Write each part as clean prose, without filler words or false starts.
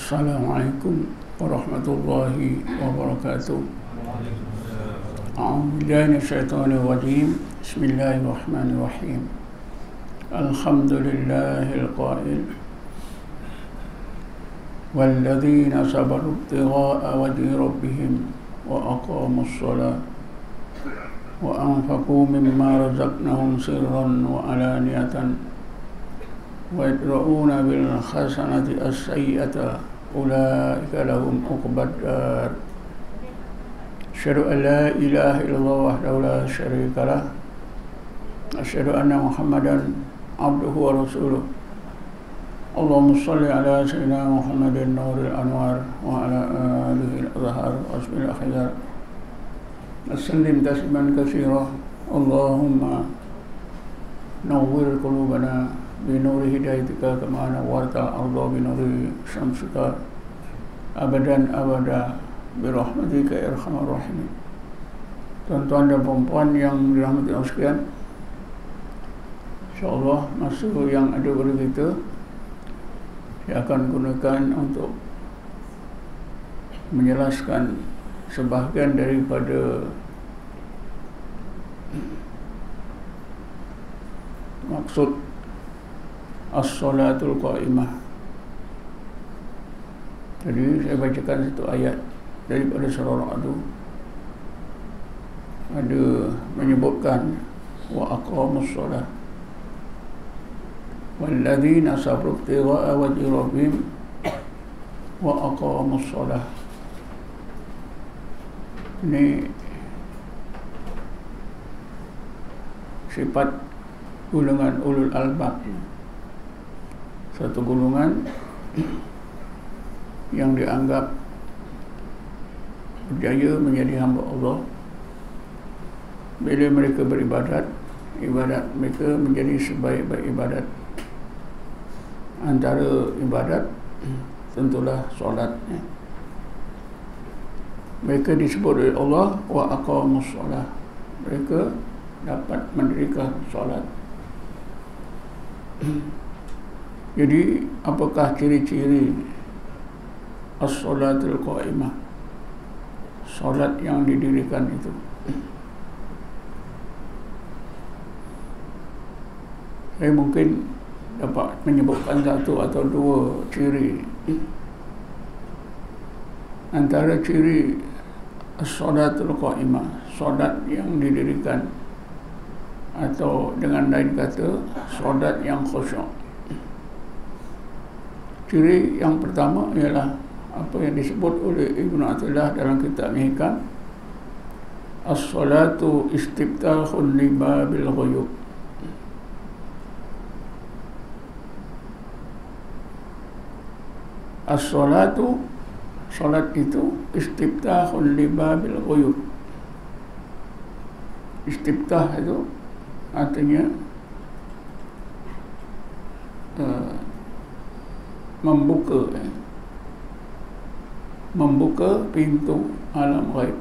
Assalamualaikum warahmatullahi wabarakatuh. A'udzu billahi minasyaitonir rajim. Bismillahirrahmanirrahim. Alhamdulillahil qail walladzina sabaru ibtigha'a wajhi rabbihim wa aqamus shalah wa anfaqu mimma razaqnahum sirran wa alaniyatan wa yadra'una bil hasanati as-sayyi'ata ulaika lahum uqbad dar. Asyhadu an la ilaha illallah wahdahu la syarika lah. Asyhadu anna Muhammadan abduhu wa rasuluh. Allahumma shalli ala sayyidina Muhammadin nuril anwar wa ala alihi al-azhar wa asbil akhyar. Sallim tasliman katsira. Allahumma nawwir qulubana binuri hidayatika kama nawwarta al-ardha binuri syamsika abadan abada birahmatika ya arhamar rahimin. Tuan-tuan dan puan-puan yang dirahmati Allah sekalian, insyaallah masa yang ada pada kita saya akan gunakan untuk menjelaskan sebahagian daripada maksud as-salatul qa'imah. Jadi saya bacakan satu ayat daripada surah Ra'd. Ada menyebutkan wa aqamus shalah walladzina sabaru ibtigha'a wajhi rabbihim wa aqamus shalah. Ini sifat golongan ulul albab, satu golongan yang dianggap berjaya menjadi hamba Allah. Bila mereka beribadat, ibadat mereka menjadi sebaik-baik ibadat. Antara ibadat tentulah solat. Mereka disebut oleh Allah wa aqamus shalah. Mereka dapat mendirikan solat. Jadi apakah ciri-ciri as-salatul qa'imah, solat yang didirikan itu? Saya mungkin dapat menyebutkan satu atau dua ciri. Antara ciri as-salatul qa'imah, solat yang didirikan, atau dengan lain kata solat yang khusyuk. Ciri yang pertama ialah apa yang disebut oleh Ibnu Athaillah dalam kitab Hikam, as-salatu istiftahun li babil ghuyub. As-salatu, salat itu istiftahun li babil ghuyub. Istiftah itu artinya membuka pintu alam ghaib.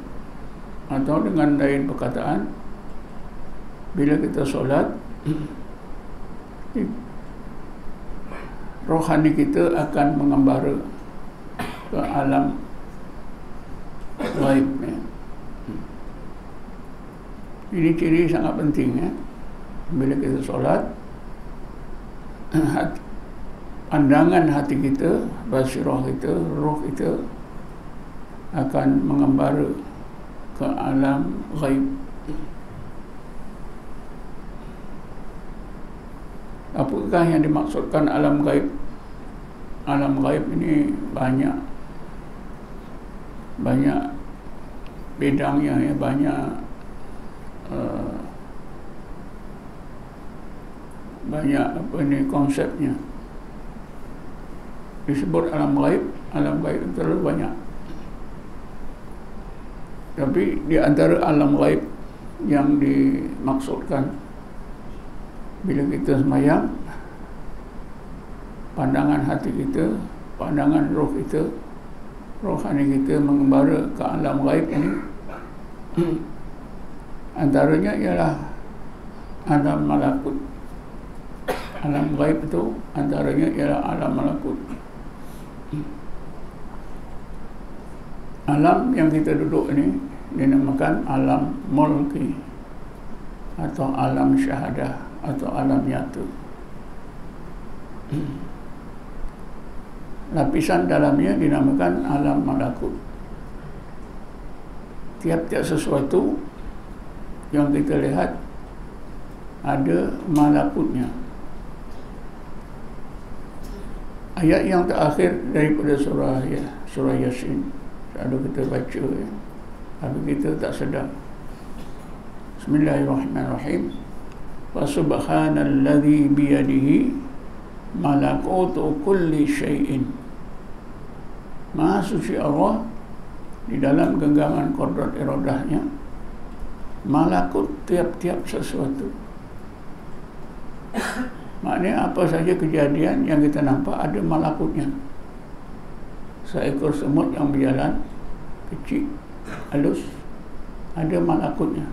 Atau dengan lain perkataan, bila kita solat, rohani kita akan mengembara ke alam ghaib. Ini ciri sangat penting. Bila kita solat, pandangan hati kita, basirah kita, roh kita akan mengembara ke alam ghaib. Apakah yang dimaksudkan alam ghaib? Alam ghaib ini banyak bidangnya, banyak apa ini konsepnya. Disebut alam ghaib itu terlalu banyak. Tapi di antara alam ghaib yang dimaksudkan bila kita sembahyang, pandangan hati kita, pandangan roh kita, rohani kita mengembara ke alam ghaib ini, antaranya ialah alam malakut. Alam ghaib itu antaranya ialah alam malakut. Alam yang kita duduk ini dinamakan alam mulki atau alam syahadah atau alam nyata. Lapisan dalamnya dinamakan alam malakut. Tiap-tiap sesuatu yang kita lihat ada malakutnya. Ayat yang terakhir daripada surah Yasin selalu kita baca, tapi kita tak sedar. Bismillahirrahmanirrahim. Wa subhanalladzi biyadihi malakutu kulli syai'in. Maha suci Allah di dalam genggaman qudrat iradahnya malakut tiap-tiap sesuatu. Maknanya apa saja kejadian yang kita nampak ada malakutnya. Seekor semut yang berjalan kecil, halus, ada malakutnya.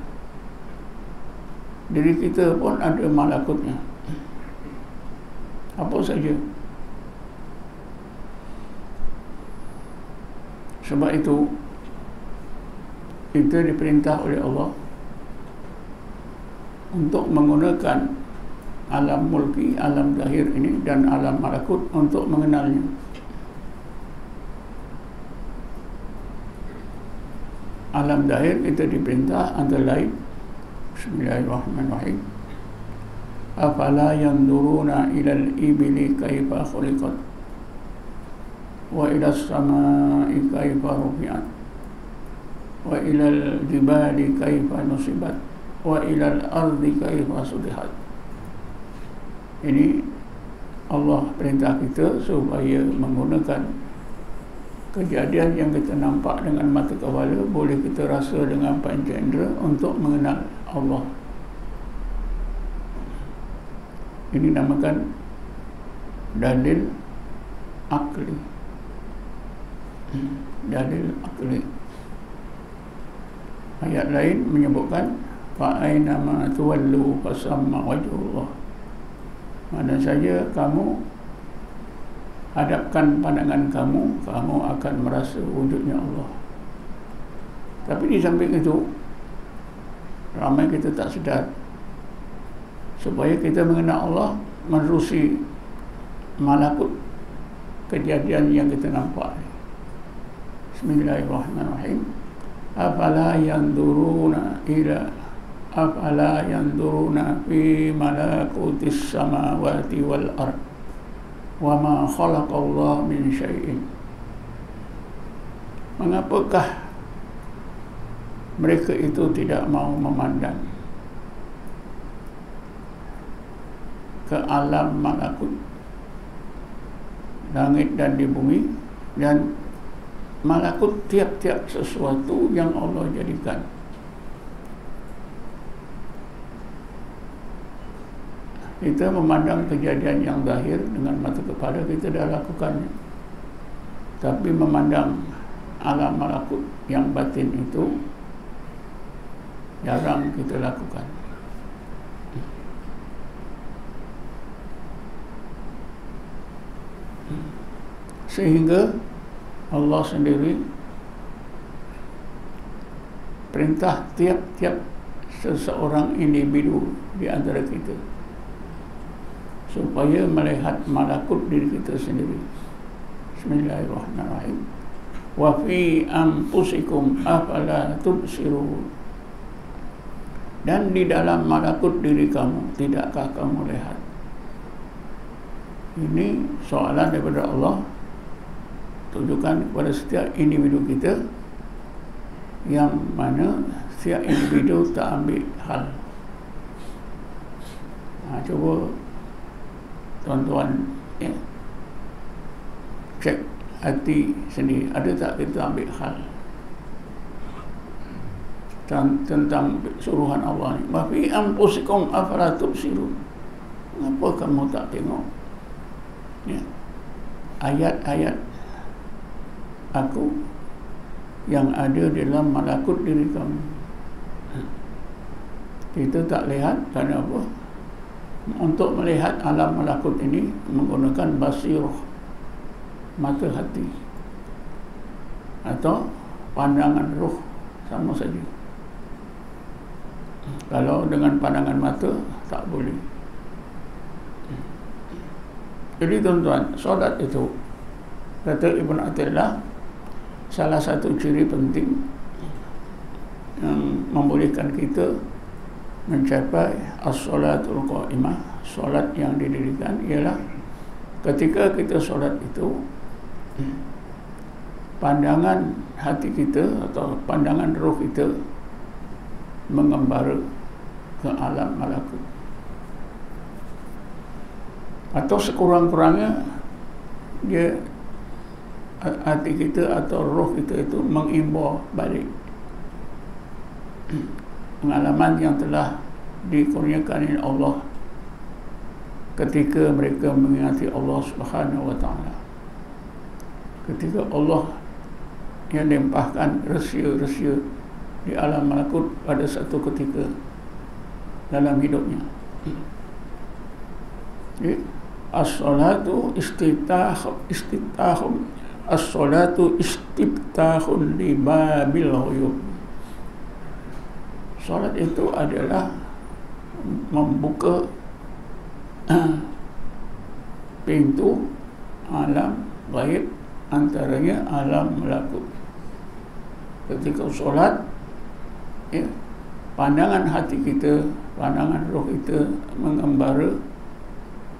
Diri kita pun ada malakutnya. Apa saja. Sebab itu kita diperintah oleh Allah untuk menggunakan alam mulki, alam zahir ini dan alam malakut untuk mengenalnya. Alam zahir kita diperintah antara lain, Bismillahirrahmanirrahim, afala yanzuruna ilal ibili kaifa khuliqat wa ilas samai kaifa rufi'at wa ilal jibali kaifa nusibat wa ilal ardi kaifa sudihat. Ini Allah perintah kita supaya menggunakan kejadian yang kita nampak dengan mata kepala, boleh kita rasa dengan panca indera untuk mengenal Allah. Ini namakan dalil akli. Dalil akli. Ayat lain menyebutkan fa aina ma tuwallu fasamma wajhullah. Mana saja kamu hadapkan pandangan kamu, kamu akan merasa wujudnya Allah. Tapi di samping itu, ramai kita tak sedar. Supaya kita mengenal Allah, menerusi malakut kejadian yang kita nampak. Bismillahirrahmanirrahim. Afala yanzuruna fi malakutis samawati wal ard wa ma khalaqallahu min syai'in. Mengapakah mereka itu tidak mau memandang ke alam malakut, langit dan di bumi, dan malakut tiap-tiap sesuatu yang Allah jadikan. Kita memandang kejadian yang zahir dengan mata kepala, kita dah lakukannya. Tapi memandang alam malakut yang batin itu jarang kita lakukan. Sehingga Allah sendiri perintah tiap-tiap seseorang individu di antara kita supaya melihat malakut diri kita sendiri. Bismillahirrahmanirrahim. Wa fi anfusikum afala tubsirun. Dan di dalam malakut diri kamu, tidakkah kamu lihat? Ini soalan daripada Allah, tujukan kepada setiap individu kita, yang mana setiap individu tak ambil hal. Coba tuan-tuan cek hati sendiri, ada tak kita ambil hal tentang suruhan Allah ni? Wa fi anfusikum afala tubsirun. Kenapa kamu tak tengok ayat-ayat aku yang ada dalam malakut diri kamu? Kita tak lihat kerana apa? Untuk melihat alam malakut ini menggunakan basirah, mata hati, atau pandangan roh sama saja. Kalau dengan pandangan mata tak boleh. Jadi tuan-tuan, solat itu kata Ibn Athaillah salah satu ciri penting yang membolehkan kita mencapai as-salatul qa'imah, solat yang didirikan, ialah ketika kita solat itu pandangan hati kita atau pandangan roh kita mengembara ke alam malakut, atau sekurang-kurangnya dia hati kita atau roh kita itu mengimbau balik pengalaman yang telah dikurniakan oleh Allah ketika mereka mengingati Allah Subhanahu wa taala, ketika Allah yang limpahkan rahsia-rahsia di alam malakut pada satu ketika dalam hidupnya. Jadi as-salatu istiftahun li babil ghuyub. Salat itu adalah membuka pintu alam gaib, antaranya alam malakut. Ketika solat, ya, pandangan hati kita, pandangan roh kita mengembara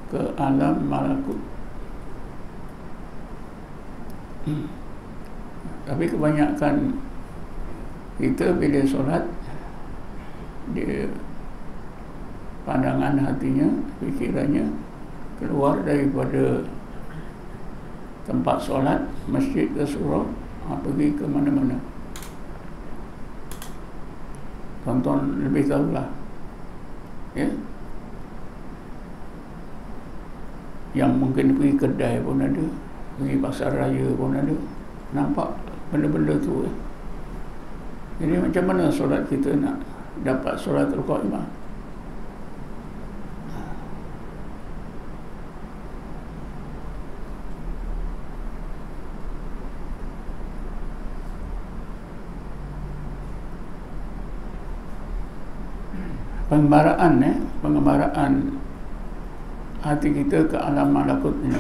ke alam malakut. Tapi kebanyakan kita bila solat, dia pandangan hatinya, fikirannya keluar daripada tempat solat, masjid ke surau, pergi ke mana-mana. Tonton lebih tahulah, ya. Yang mungkin pergi kedai pun ada, pergi pasar raya pun ada, nampak benda-benda tu, ya. Jadi macam mana solat kita nak dapat solatul qa'imah? Pengembaraan hati kita ke alam malakut ini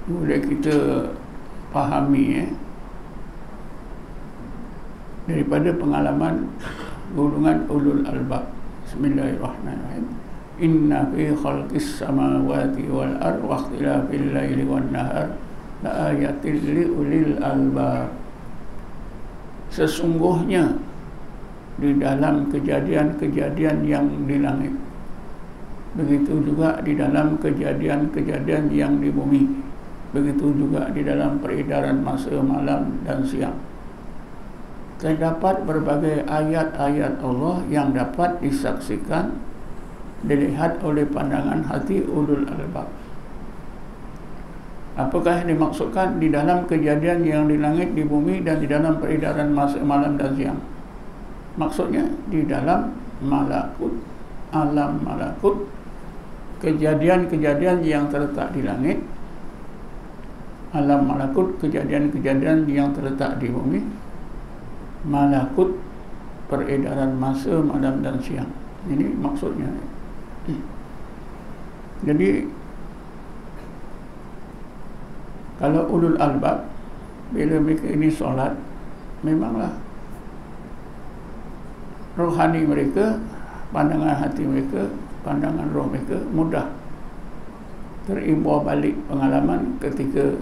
boleh kita fahami, daripada pengalaman golongan ulul albab. Bismillahirrahmanirrahim. Inna fi khalqis samawati wal ardi wa ikhtilafil laili wan nahar la ayatil li ulil albab. Sesungguhnya di dalam kejadian-kejadian yang di langit, begitu juga di dalam kejadian-kejadian yang di bumi, begitu juga di dalam peredaran masa malam dan siang, terdapat berbagai ayat-ayat Allah yang dapat disaksikan, dilihat oleh pandangan hati ulul albab. Apakah yang dimaksudkan di dalam kejadian yang di langit, di bumi, dan di dalam peredaran masa malam dan siang? Maksudnya di dalam malakut, alam malakut, kejadian-kejadian yang terletak di langit, alam malakut, kejadian-kejadian yang terletak di bumi, malakut, peredaran masa malam dan siang. Ini maksudnya. Jadi kalau ulul albab, bila mereka ini solat, memanglah rohani mereka, pandangan hati mereka, pandangan roh mereka mudah terimbau balik pengalaman ketika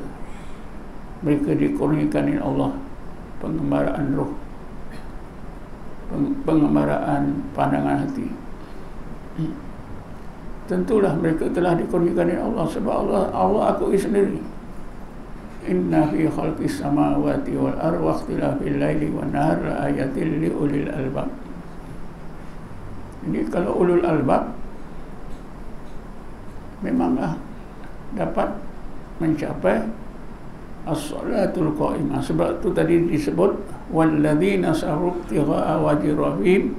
mereka dikurniakan oleh Allah pengembaraan roh, pengembaraan pandangan hati. Tentulah mereka telah dikurniakan oleh Allah, sebab Allah akui sendiri, inna fi khalqis samawati wal ardi wa ikhtilafil laili wan nahar la ayatil li ulil albab. Jadi kalau ulul albab memanglah dapat mencapai as-salatul qa'imah. Sebab itu tadi disebut walladzina saru ibtigha'a wajhi rabbihim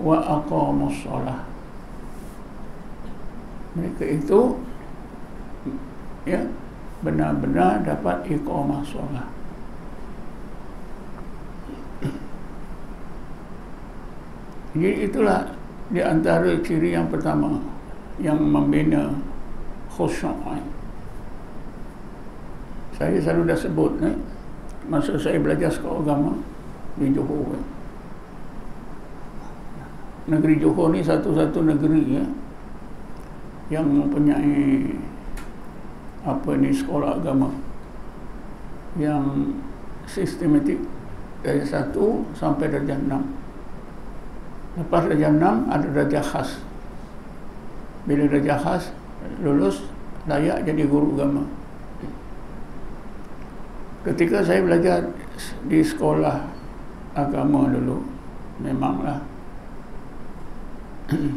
wa aqamus shalah. Mereka itu ya benar-benar dapat iqamah solat. Jadi itulah di antara ciri yang pertama yang membina khusyuk. Saya selalu dah sebut masa saya belajar sekolah agama di Johor. Negeri Johor ni satu-satu negeri yang mempunyai sekolah agama yang sistematik dari 1 sampai darjah 6. Lepas darjah 6 ada darjah khas. Bila darjah khas lulus layak jadi guru agama. Ketika saya belajar di sekolah agama dulu, memanglah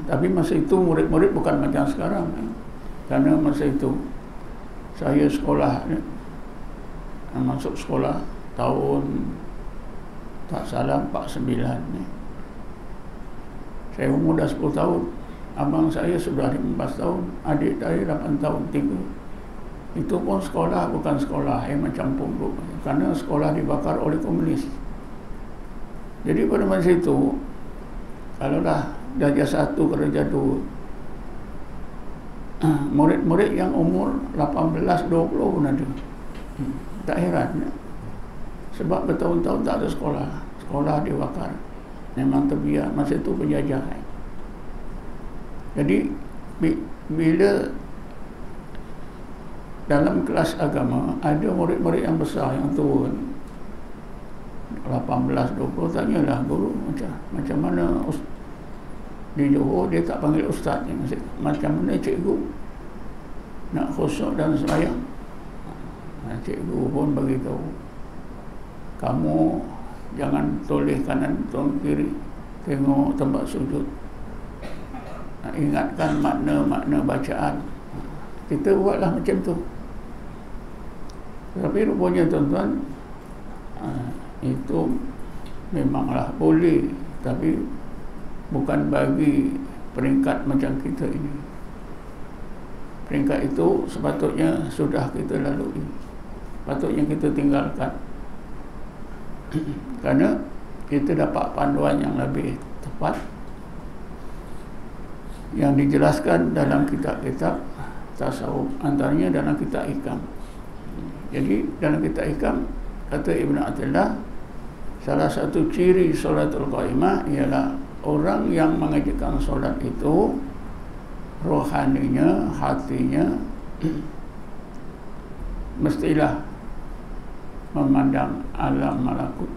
tapi masa itu murid-murid bukan macam sekarang. Kerana masa itu saya sekolah, masuk sekolah tahun tak salah 49 Saya umur dah 10 tahun. Abang saya sudah 15 tahun, adik saya 8 tahun 3. Itu pun sekolah bukan sekolah macam pondok, kerana sekolah dibakar oleh komunis. Jadi pada masa itu, kalau dah darjah 1 ke darjah 2, murid-murid yang umur 18-20 pun ada. Tak heran sebab bertahun-tahun tak ada sekolah. Sekolah dibakar. Memang terbiar. Masa itu penjajahan. Jadi bila dalam kelas agama ada murid-murid yang besar yang turun 18-20, tanyalah guru macam mana di Johor dia tak panggil ustaz, macam mana cikgu nak khusyuk dan sembahyang. Cikgu pun bagi tahu, kamu jangan toleh kanan toleh kiri, tengok tempat sujud, ingatkan makna-makna bacaan. Kita buatlah macam tu. Tapi rupanya tuan-tuan, itu memanglah boleh, tapi bukan bagi peringkat macam kita ini. Peringkat itu sepatutnya sudah kita lalui, patutnya kita tinggalkan. Kerana kita dapat panduan yang lebih tepat yang dijelaskan dalam kitab-kitab tasawuf, antaranya dalam kitab Hikam. Jadi dalam kitab Hikam kata Ibn Athaillah, salah satu ciri solatul qaimah ialah orang yang mengerjakan solat itu rohaninya, hatinya mestilah memandang alam malakut.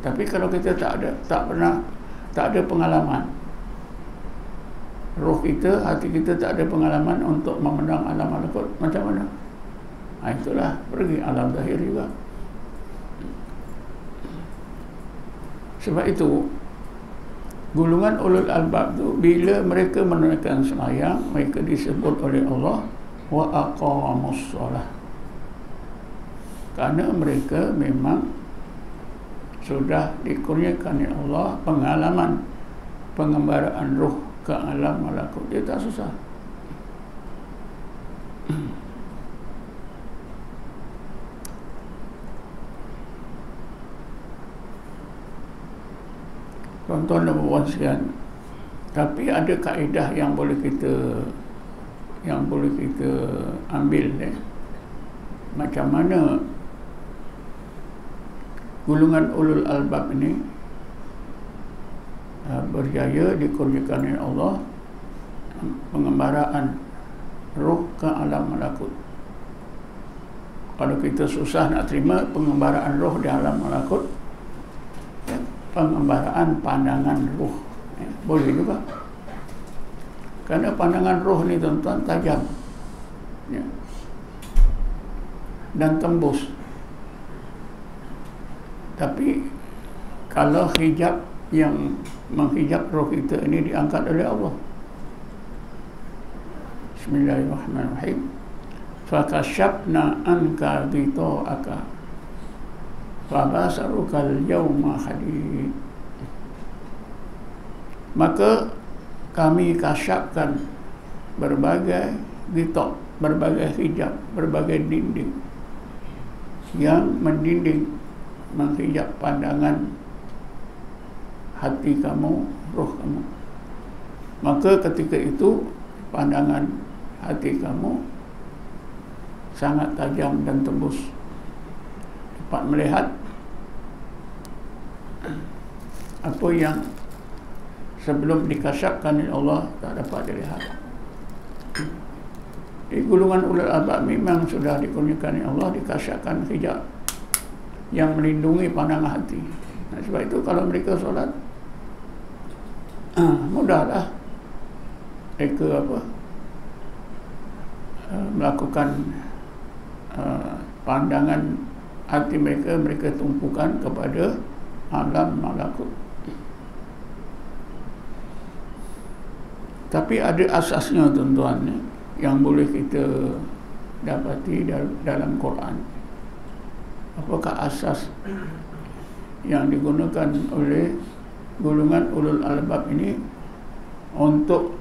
Tapi kalau kita tak ada pengalaman, roh kita, hati kita tak ada pengalaman untuk memandang alam malakut, macam mana? Itulah pergi alam zahir juga. Sebab itu golongan ulul albab tu bila mereka menunaikan sembahyang, mereka disebut oleh Allah wa aqamus solah, kerana mereka memang sudah dikurniakan oleh Allah pengalaman pengembaraan roh ke alam malakut. Dia tak susah. Tuan-tuan dan puan sekalian, tapi ada kaedah yang boleh kita ambil macam mana golongan ulul albab ini berjaya dikurniakan oleh Allah pengembaraan roh ke alam malakut. Kalau kita susah nak terima pengembaraan roh di alam malakut, pengembaraan pandangan roh boleh juga, kerana pandangan roh ni tuan-tuan tajam dan tembus. Tapi kalau hijab yang menghijab roh kita ini diangkat oleh Allah, Bismillahirrahmanirrahim, fakashafna anka ghita'aka fabasarukal yawma hadid. Maka kami kasyafkan berbagai ghita', berbagai hijab, berbagai dinding yang mendinding, menghijab pandangan hati kamu, roh kamu. Maka ketika itu pandangan hati kamu sangat tajam dan tembus, dapat melihat apa yang sebelum dikasyafkan oleh Allah tak dapat dilihat. Di golongan ulul albab memang sudah dikurniakan oleh Allah, dikasyafkan hijab yang melindungi pandangan hati. Nah, sebab itu kalau mereka solat, mudahlah mereka melakukan pandangan hati mereka tumpukan kepada alam malakut. Tapi ada asasnya tuan-tuan yang boleh kita dapati dalam Quran. Apakah asas yang digunakan oleh golongan ulul albab ini untuk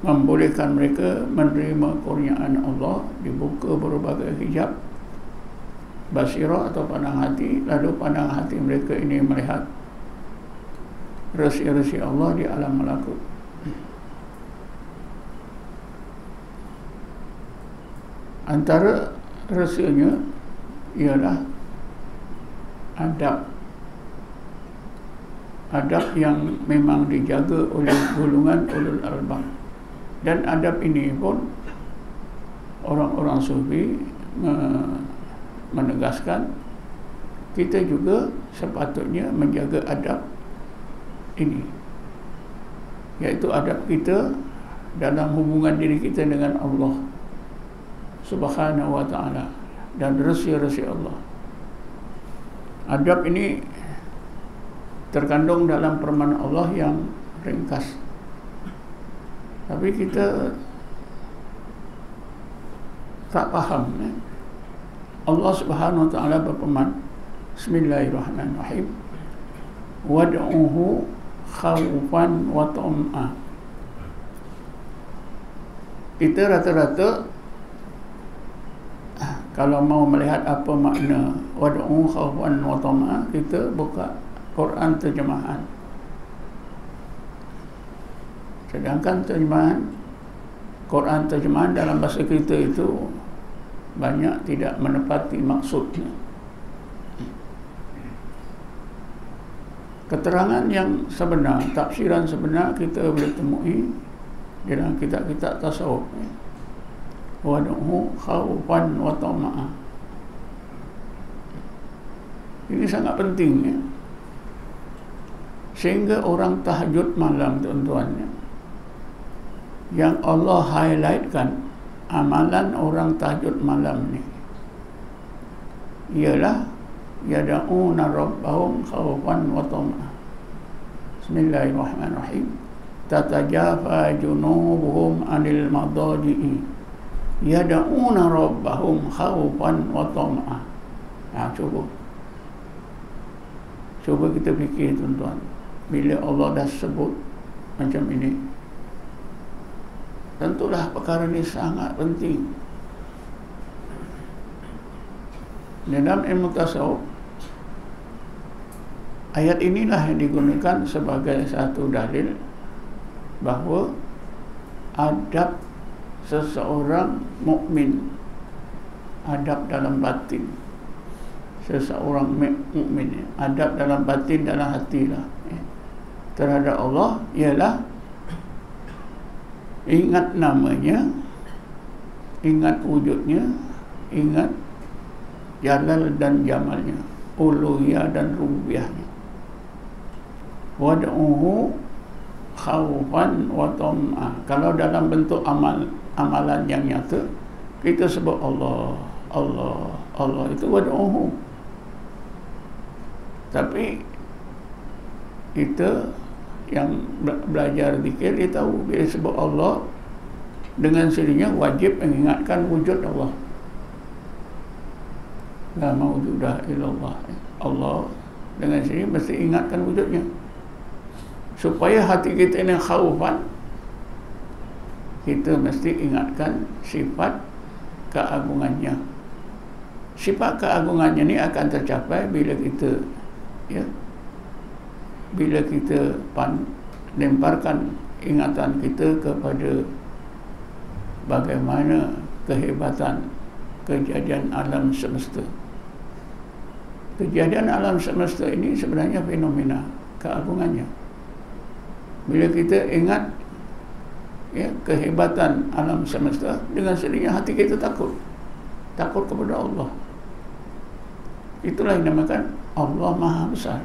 membolehkan mereka menerima kurniaan Allah, dibuka berbagai hijab basirah atau pandang hati, lalu pandang hati mereka ini melihat rahsia-rahsia Allah di alam malakut. Antara rahsianya ialah adab yang memang dijaga oleh golongan ulul albab. Dan adab ini pun orang-orang sufi menegaskan kita juga sepatutnya menjaga adab ini, iaitu adab kita dalam hubungan diri kita dengan Allah Subhanahu wa ta'ala dan rahsia-rahsia Allah. Adab ini terkandung dalam firman Allah yang ringkas, tapi kita tak faham. Allah Subhanahu wa ta'ala berfirman, Bismillahirrahmanirrahim, wad'uhu khawfan wa tam'a. Kita rata-rata kalau mau melihat apa makna wad'uhu khawfan wa tam'a, kita buka Quran terjemahan. Sedangkan terjemahan Quran terjemahan dalam bahasa kita itu banyak tidak menepati maksudnya. Keterangan yang sebenar, tafsiran sebenar kita boleh temui dalam kitab-kitab tasawuf. Wad'uhu khawfan wa tam'a. Ini sangat penting ya. Sehingga orang tahajud malam, tuan-tuan, yang Allah highlightkan amalan orang tahajud malam ni ialah yad'una rabbahum khawfan wa tam'a. Bismillahirrahmanirrahim. Tatajafa junubuhum 'anil madaji'i yad'una rabbahum khawfan wa tam'a. Nah, cuba kita fikir, tuan-tuan, bila Allah dah sebut macam ini, tentulah perkara ini sangat penting. Dalam ilmu tasawuf, ayat inilah yang digunakan sebagai satu dalil bahawa adab seseorang mukmin, adab dalam batin seseorang mukmin, adab dalam batin, dalam hati lah, terhadap Allah ialah ingat namanya, ingat wujudnya, ingat jalal dan jamalnya, uluhiyah dan rububiyahnya. Wad'uhu khawfan wa tam'a. Kalau dalam bentuk amalan yang nyata, kita sebut Allah, Allah, Allah, itu wad'uhu. Tapi kita yang belajar zikir, dia tahu bila sebut Allah, dengan sendirinya wajib mengingatkan wujud Allah. La mawjudah illallah. Allah dengan sendiri mesti ingatkan wujudnya, supaya hati kita ini khaufan, kita mesti ingatkan sifat keagungannya. Sifat keagungannya ini akan tercapai bila kita bila kita lemparkan ingatan kita kepada bagaimana kehebatan kejadian alam semesta. Kejadian alam semesta ini sebenarnya fenomena keagungannya. Bila kita ingat kehebatan alam semesta, dengan sendirinya hati kita takut kepada Allah. Itulah yang dinamakan Allah Maha Besar,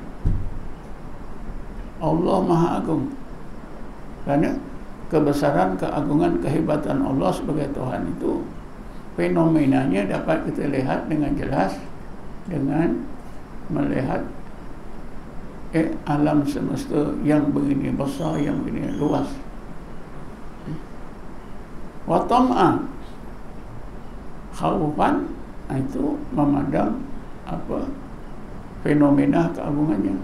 Allah Maha Agung. Kerana kebesaran, keagungan, kehebatan Allah sebagai Tuhan itu fenomenanya dapat kita lihat dengan jelas dengan melihat alam semesta yang begini besar, yang begini luas. Wa tam'a, khaufan, itu memandang fenomena keagungannya.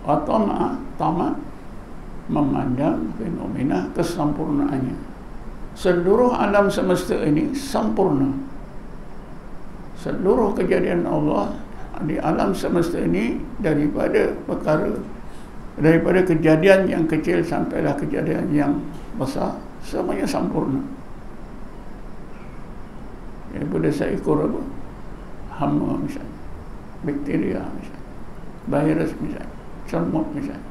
Wa tam'a, memandang fenomena kesempurnaannya. Seluruh alam semesta ini sempurna. Seluruh kejadian Allah di alam semesta ini, daripada kejadian yang kecil sampailah kejadian yang besar, semuanya sempurna. Daripada seekor hama misalnya, bakteria misalnya, virus misalnya, semut misalnya,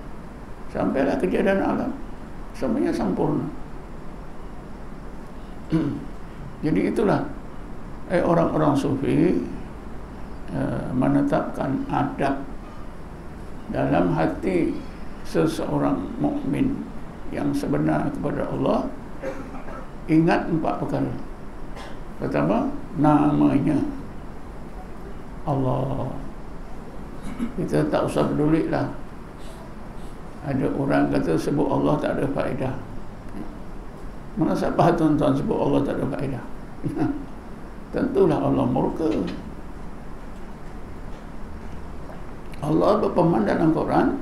sampailah kejadian alam, semuanya sempurna. Jadi itulah orang-orang sufi menetapkan adab dalam hati seseorang mukmin yang sebenar kepada Allah. Ingat 4 perkara. Pertama, namanya Allah. Kita tak usah peduli lah. Ada orang kata sebut Allah tak ada faedah. Mana siapa tuan-tuan sebut Allah tak ada faedah? Tentulah Allah murka. Allah berfirman dalam Quran,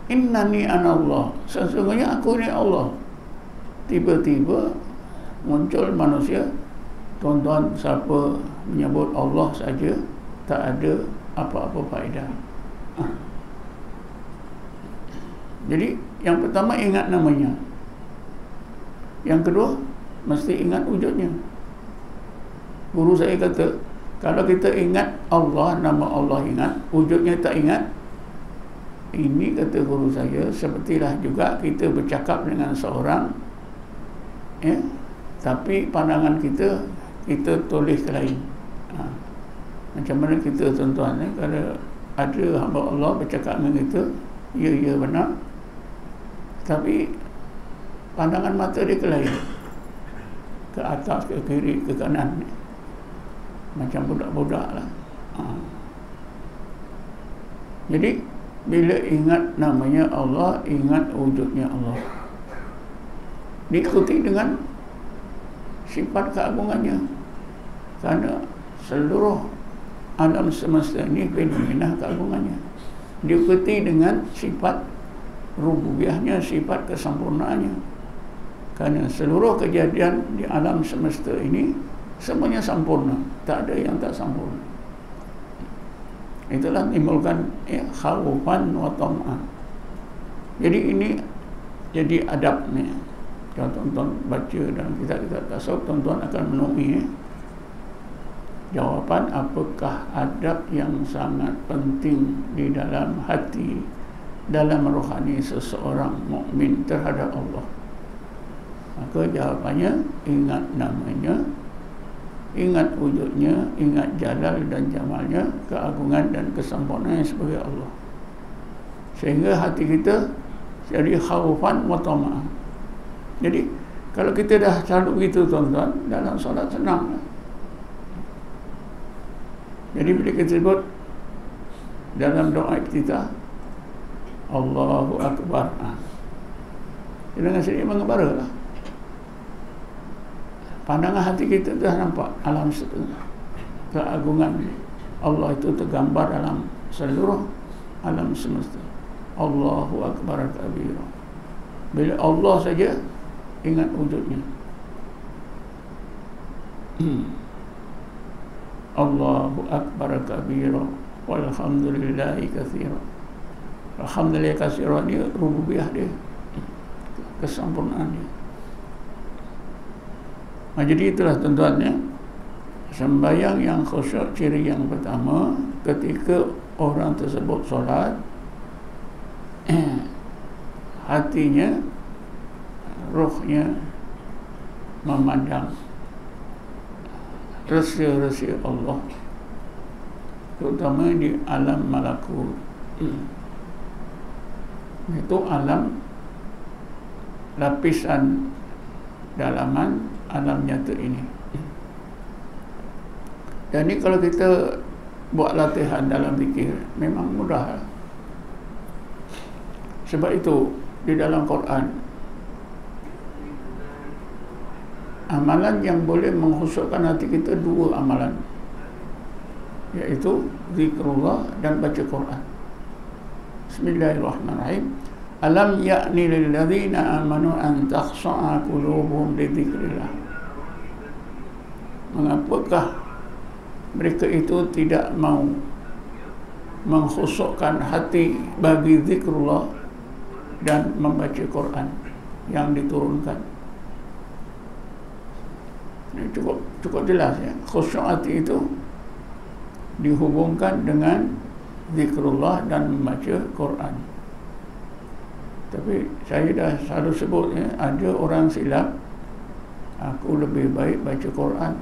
innani anallah, sesungguhnya aku ni Allah. Tiba-tiba muncul manusia, tuan-tuan, siapa menyebut Allah saja tak ada apa-apa faedah. Jadi yang pertama, ingat namanya. Yang kedua, mesti ingat wujudnya. Guru saya kata, kalau kita ingat Allah, nama Allah ingat, wujudnya tak ingat, ini kata guru saya, sepertilah juga kita bercakap dengan seorang, tapi pandangan kita toleh ke lain. Macam mana kita tuan-tuan, kalau ada hamba Allah bercakap dengan kita, ya benar, tapi pandangan mata dia ke lain, ke atas, ke kiri, ke kanan, macam budak-budak lah. Jadi bila ingat namanya Allah, ingat wujudnya Allah, diikuti dengan sifat keagungannya. Kerana seluruh alam semesta ini fenomena keagungannya, diikuti dengan sifat rububiyahnya, sifat kesempurnaannya. Kerana seluruh kejadian di alam semesta ini semuanya sempurna, tak ada yang tak sempurna. Itulah menimbulkan khaufan wa tam'a. Jadi ini jadi adab ni. Kalau tuan-tuan baca dalam kitab-kitab tasawuf, tuan-tuan akan menemui jawapan apakah adab yang sangat penting di dalam hati, dalam rohani seseorang mukmin terhadap Allah. Maka jawapannya, ingat namanya, ingat wujudnya, ingat jalal dan jamalnya, keagungan dan kesempurnaan sebagai Allah, sehingga hati kita jadi khaufan wa tama'an. Jadi kalau kita dah selalu begitu tuan-tuan, dalam solat senang. Jadi bila kita sebut dalam doa iftitah Allahu Akbar, dengan sendiri mengembara lah. Pandangan hati kita dah nampak alam setengah keagungan Allah itu tergambar dalam seluruh alam semesta. Allahu Akbar kabira. Bila Allah saja, ingat wujudnya. Allahu Akbar kabira walhamdulillahi katsira Alhamdulillah katsira ni rububiyah dia, kesempurnaan dia. Jadi itulah tuan-tuannya, sembahyang yang khusyuk ciri yang pertama, ketika orang tersebut solat, hatinya, rohnya memandang rahsia-rahsia Allah, terutama di alam malakut. Itu alam lapisan dalaman alam nyata ini. Dan ini kalau kita buat latihan dalam zikir memang mudah. Sebab itu di dalam Quran, amalan yang boleh mengkhusyukkan hati kita dua amalan, iaitu zikrullah dan baca Quran. Bismillahirrahmanirrahim. Alam ya'ni lil ladzina amanu an takhsha'a qulubuhum li dzikrillah. Mengapakah mereka itu tidak mau mengkhusyukkan hati bagi zikrullah dan membaca Quran yang diturunkan? Ini cukup jelas ya. Khusyuk hati itu dihubungkan dengan zikrullah dan membaca Quran. Tapi saya dah selalu sebut ya, ada orang silap, aku lebih baik baca Quran,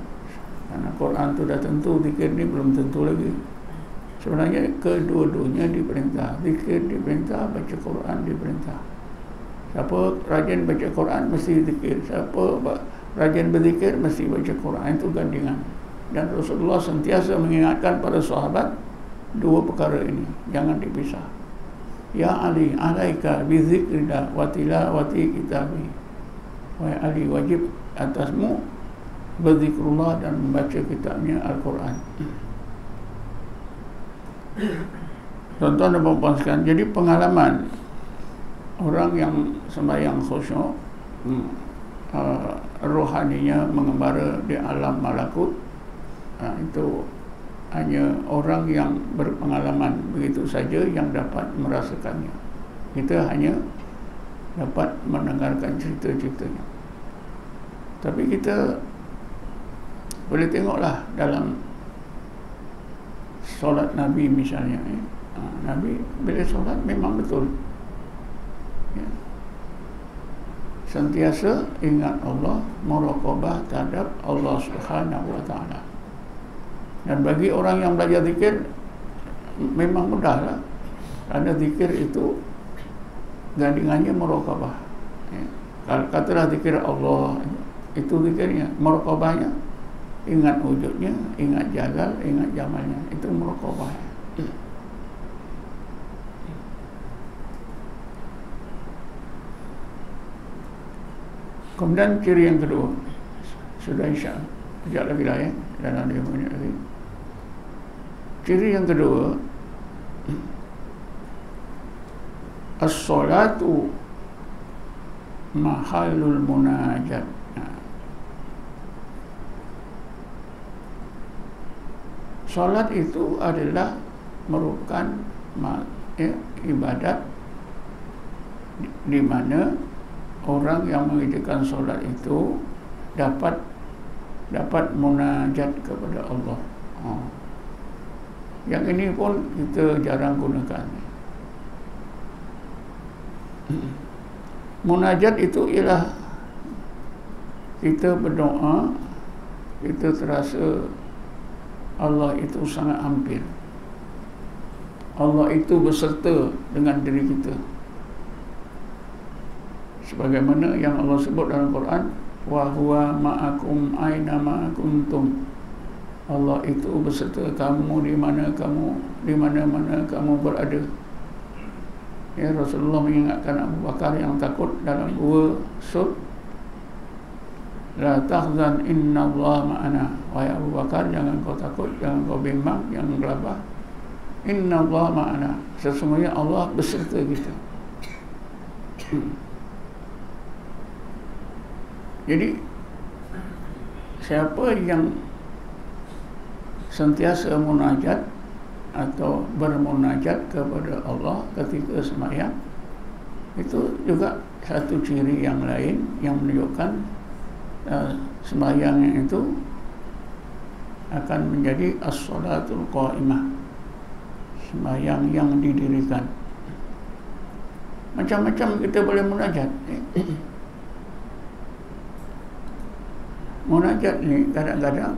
karena Quran tu dah tentu, zikir ni belum tentu lagi. Sebenarnya kedua-duanya diperintah, zikir diperintah, baca Quran diperintah. Siapa rajin baca Quran mesti zikir, siapa rajin berzikir mesti baca Quran. Itu gandingan. Dan Rasulullah sentiasa mengingatkan para sahabat dua perkara ini, jangan dipisah. Ya Ali, alaika bizikrillah wa tilawati kitabi. Wahai Ali, wajib atasmu berzikrullah dan membaca kitabnya Al-Quran. Tuan-tuan dan puan-puan sekalian, jadi pengalaman orang yang sembahyang khusyuk, rohaninya mengembara di alam malakut, itu hanya orang yang berpengalaman begitu saja yang dapat merasakannya. Kita hanya dapat mendengarkan cerita-ceritanya. Tapi kita boleh tengoklah dalam solat Nabi misalnya, Nabi bila solat memang betul ya, sentiasa ingat Allah, muraqabah terhadap Allah Subhanahu wa ta'ala. Dan bagi orang yang belajar zikir memang mudahlah, kerana zikir itu gandingannya muraqabah ya. Katalah zikir Allah, itu zikirnya, muraqabahnya ingat wujudnya, ingat jalal, ingat jamalnya, itu muraqabah. Kemudian ciri yang kedua, sudah insya-Allah sekejap lagi lah ya, dalam 5 minit lagi. Ciri yang kedua, as-salatu mahallul munajat. Salat itu adalah merupakan ibadat di mana orang yang mengerjakan solat itu dapat munajat kepada Allah. Yang ini pun kita jarang gunakan. Munajat itu ialah kita berdoa, kita terasa Allah itu sangat hampir, Allah itu beserta dengan diri kita, sebagaimana yang Allah sebut dalam Quran, wa huwa ma'akum aina ma kuntum. Allah itu beserta kamu di mana-mana kamu berada. Ya, Rasulullah mengingatkan Abu Bakar yang takut dalam gua Sur, la tahzan innallaha ma'ana. Wahai Abu Bakar, jangan kau takut, jangan kau bimbang, jangan gelabah. Innallaha ma'ana, sesungguhnya Allah beserta kita. Jadi siapa yang sentiasa munajat, atau bermunajat kepada Allah ketika sembahyang, itu juga satu ciri yang lain yang menunjukkan sembahyang itu akan menjadi as-salatul qa'imah, sembahyang yang didirikan. Macam-macam kita boleh munajat. Munajat ni kadang-kadang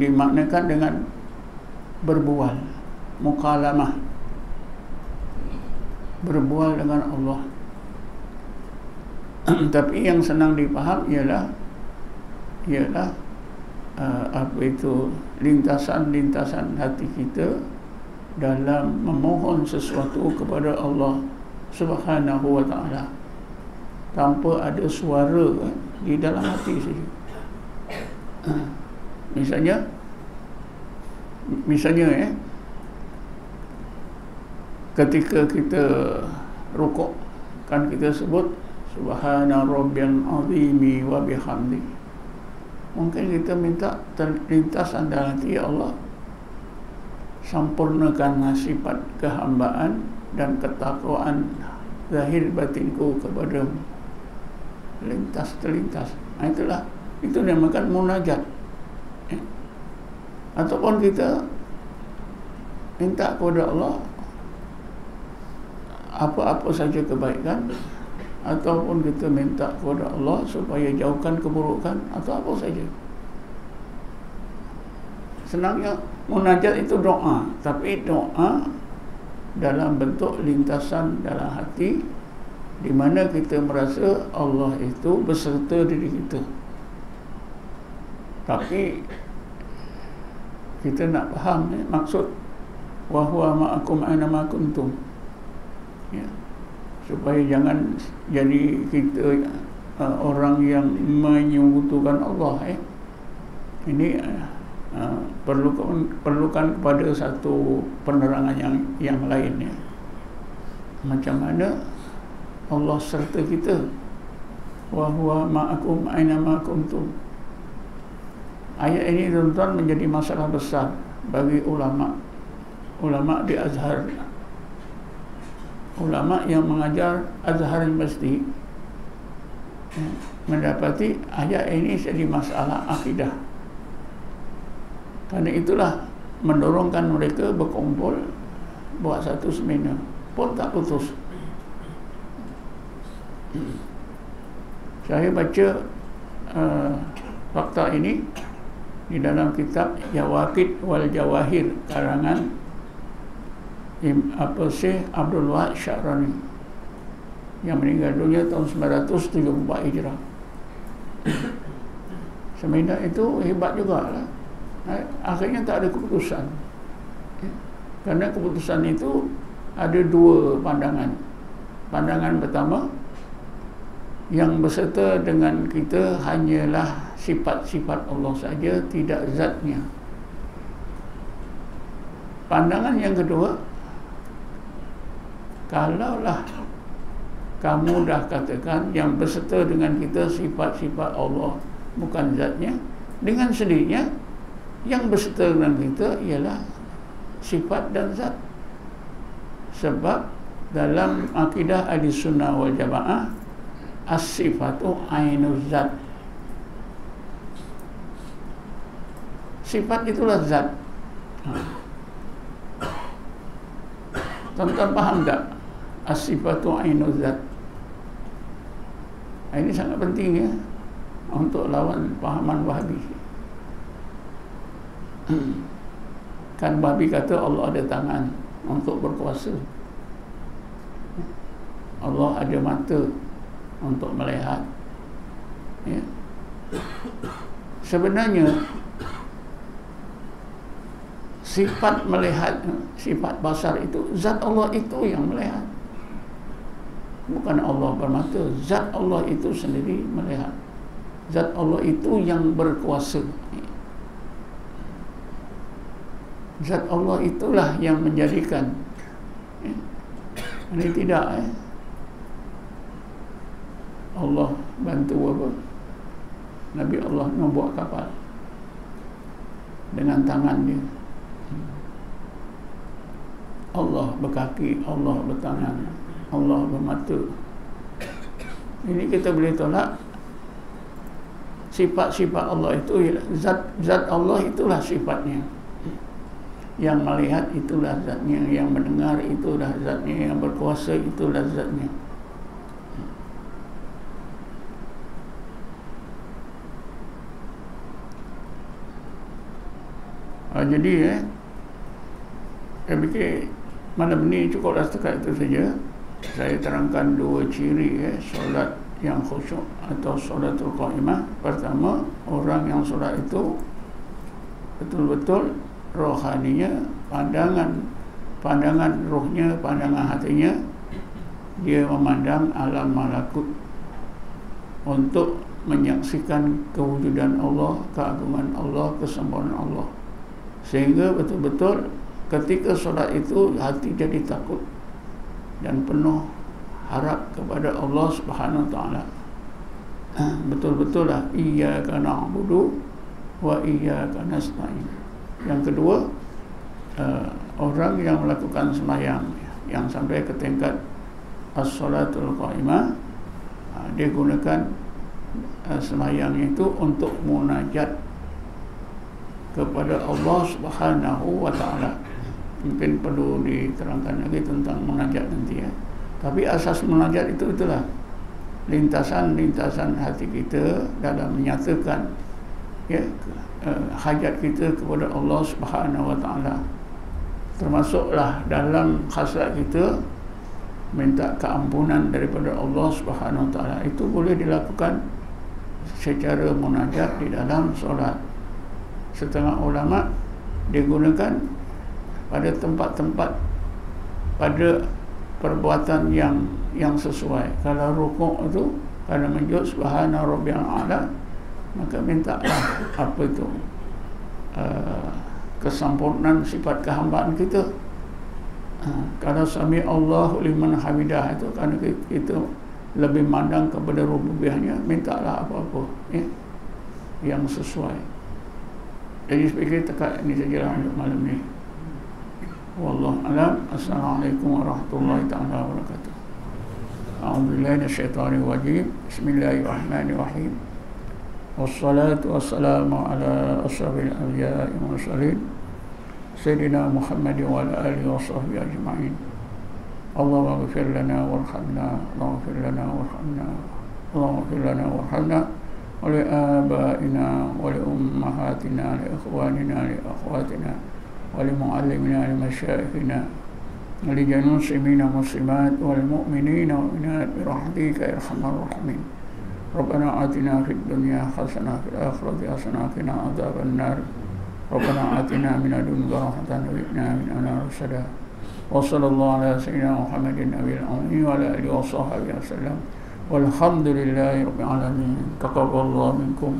dimaknakan dengan berbual, mukalamah, berbual dengan Allah. Tapi yang senang dipaham ialah apa itu, lintasan-lintasan hati kita dalam memohon sesuatu kepada Allah Subhanahu wa ta'ala tanpa ada suara di dalam hati saja. Misalnya ketika kita rukuk, kan kita sebut subhana rabbiyal azimi wa bihamdi. Mungkin kita minta terlintasan dalam hati, ya Allah, sampurnakan sifat kehambaan dan ketakwaan zahir batinku kepadamu. Terlintas. Itulah, itu dinamakan munajat. Ataupun kita minta kepada Allah apa-apa saja kebaikan, ataupun kita minta kepada Allah supaya jauhkan keburukan atau apa saja. Senangnya munajat itu doa, tapi doa dalam bentuk lintasan dalam hati, di mana kita merasa Allah itu beserta diri kita. Tapi kita nak faham maksud wa huwa ma'akum aina ma kuntum, ya, supaya jangan jadi kita orang yang menyekutukan Allah. Ini perlukan kepada satu penerangan yang lain, ya. Macam mana Allah serta kita, wa huwa ma'akum aina ma kuntum. Ayat ini tuan-tuan menjadi masalah besar bagi ulama di Azhar, ulama yang mengajar Azhar University, mendapati ayat ini jadi masalah akidah. Karena itulah mendorongkan mereka berkumpul buat satu seminar pun tak putus. Saya baca fakta ini di dalam kitab Jawaqid wal Jawahir karangan Syekh Abdul Wahab Sya'rani yang meninggal dunia tahun 974 Hijrah. Seminar itu hebat juga lah. Akhirnya tak ada keputusan, karena keputusan itu ada dua pandangan. Pandangan pertama, yang berserta dengan kita hanyalah sifat-sifat Allah saja, tidak zatnya. Pandangan yang kedua, kalaulah kamu dah katakan yang berserta dengan kita sifat-sifat Allah bukan zatnya, dengan sendirinya yang berserta dengan kita ialah sifat dan zat. Sebab dalam akidah Ahlussunnah wal Jamaah, as-sifatu ainuz zat. Sifat itulah zat. Tuan-tuan faham tak? As-sifatu ainuz zat. Ini sangat penting, ya, untuk lawan pahaman Wahabi. Kan Wahabi kata Allah ada tangan untuk berkuasa, Allah ada mata untuk melihat, ya. Sebenarnya sifat melihat, sifat basar itu, zat Allah itu yang melihat, bukan Allah bermata. Zat Allah itu sendiri melihat, zat Allah itu yang berkuasa. Zat Allah itulah yang menjadikan, ya. Ini tidak, Allah bantu apa? Nabi Allah membuat kapal dengan tangan dia. Allah berkaki, Allah bertangan, Allah bermata. Ini kita boleh tolak. Sifat-sifat Allah itu, zat Allah itulah sifatnya. Yang melihat itulah zatnya, yang mendengar itulah zatnya, yang berkuasa itulah zatnya. Jadi saya fikir malam ni cukuplah setakat itu saja. Saya terangkan dua ciri solat yang khusyuk atau solatul qaimah. Pertama, orang yang solat itu betul-betul rohaninya, pandangan rohnya, pandangan hatinya, dia memandang alam malakut untuk menyaksikan kewujudan Allah, keagungan Allah, kesempurnaan Allah. Sehingga betul-betul ketika solat itu hati jadi takut dan penuh harap kepada Allah Subhanahu Wa Taala. Betul-betul lah, iyyaka na'budu wa iyyaka nasta'in. Yang kedua, orang yang melakukan sembahyang yang sampai ke tingkat as-salatul qaimah, dia gunakan sembahyang itu untuk munajat kepada Allah Subhanahu Wa Taala. Mungkin perlu diterangkan lagi tentang munajat nanti ya. Tapi asas munajat itu itulah lintasan-lintasan hati kita dalam menyatakan hajat kita kepada Allah Subhanahu Wa Taala. Termasuklah dalam khasrat kita minta keampunan daripada Allah Subhanahu Wa Taala. Itu boleh dilakukan secara munajat di dalam solat. Setengah ulama digunakan pada tempat-tempat, pada perbuatan yang sesuai. Kalau rukuk itu, kalau menjud subhana rabbiyal a'la, maka mintalah apa itu kesempurnaan sifat kehambaan kita. Kalau sami Allahu liman hamidah itu, kerana kita lebih mandang kepada rububiyahnya, mintalah apa-apa yang sesuai. Jadi sedikit dekat ini sajalah untuk malam ni. Wallahu a'lam. Assalamualaikum warahmatullahi taala wabarakatuh. A'udzubillahi minasyaitonir rajim. Bismillahirrahmanirrahim. Wassalatu wassalamu ala asyrafil anbiya'i wal mursalin sayyidina Muhammadin wa ala alihi wa sahbihi ajma'in. Allahumma ighfir lana warhamna, Allahumma ighfir lana warhamna, Allahumma ighfir lana warhamna. ولآبائنا ولأمهاتنا لإخواننا لأخواتنا ولمعلمنا لمشايخنا ولجميع المسلمين والمسلمات والمؤمنين والمؤمنات برحمتك يا أرحم الراحمين. ربنا آتنا في الدنيا حسنة وفي الآخرة حسنة وقنا عذاب النار. ربنا آتنا من لدنك رحمة وهب من أمرنا رشدا. وصلى الله على سيدنا محمد النبي الأمي وعلى آله وصحبه وسلم. والحمد لله رب العالمين. تقبل الله منكم.